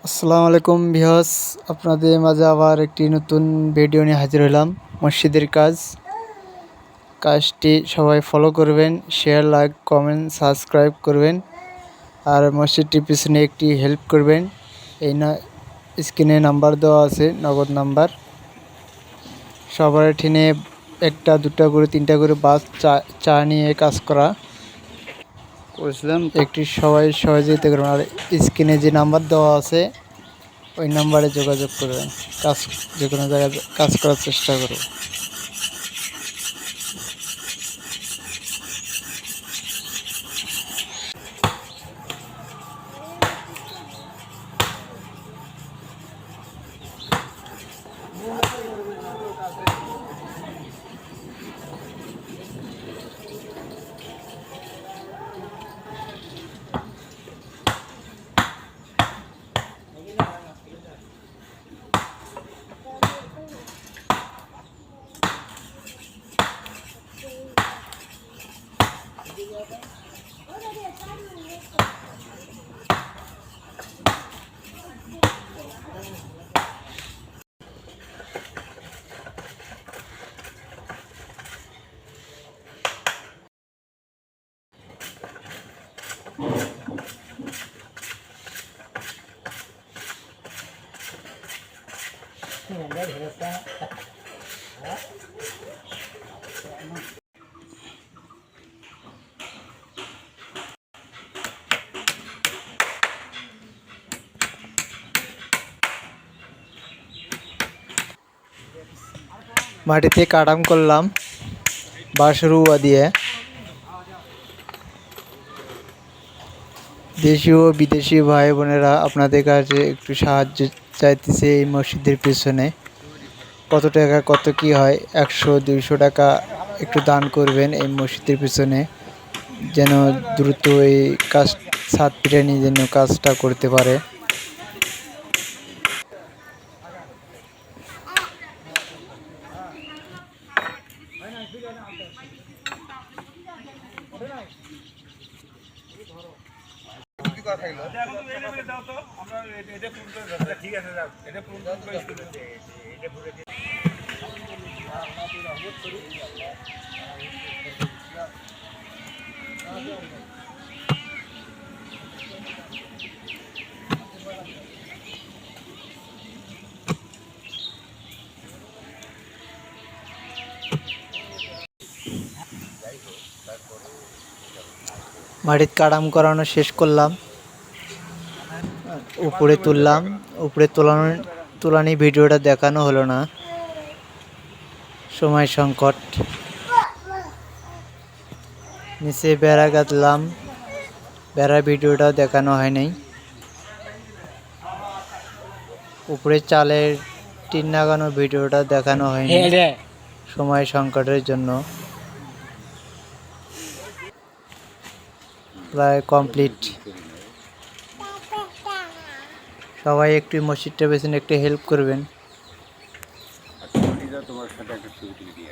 আসসালামু আলাইকুম ভিউয়ার্স, আপনাদের মাঝে আবার একটি নতুন ভিডিও নিয়ে হাজির হলাম। মসজিদের কাজটি সবাই ফলো করবেন, শেয়ার, লাইক, কমেন্ট, সাবস্ক্রাইব করবেন আর মসজিদটির পিছনে একটি হেল্প করবেন। এই স্ক্রিনে নাম্বার দেওয়া আছে, নগদ নাম্বার। সবার ঠিনে একটা দুটা করে তিনটা করে বাস চা নিয়ে কাজ করা করেছিলাম একটি সবাই সহযোগিতা করবেন। আর স্ক্রিনে যে নাম্বার দেওয়া আছে ওই নাম্বারে যোগাযোগ করবেন, কাজ যে কোনো জায়গায় কাজ করার চেষ্টা করব। মাটিতে কাটাম করলাম বাঁশরুয়া দিয়ে। দেশীয় ও বিদেশি ভাই বোনেরা আপনাদের কাছে একটু সাহায্য চাইতেছে। এই মসজিদের পিছনে কত টাকা কত কি হয়, 100-200 টাকা একটু দান করবেন এই মসজিদের পিছনে, যেন দ্রুত এই কাজ ছাদ পিটানি যেন কাজটা করতে পারে। মাটির কাটাম করানো শেষ করলাম, উপরে তুললাম। উপরে তোলানি ভিডিওটা দেখানো হলো না, সময় সংকট। নিচে বেড়া গাঁথলাম, বেড়ার ভিডিওটাও দেখানো হয় নাই। উপরে চালের টিন লাগানো ভিডিওটা দেখানো হয়নি সময় সংকটের জন্য। প্রায় কমপ্লিট। সবাই একটু মসজিদটার পেছনে একটু হেল্প করবেন। তোমার সাথে একটা ছবি তুলে দিয়ে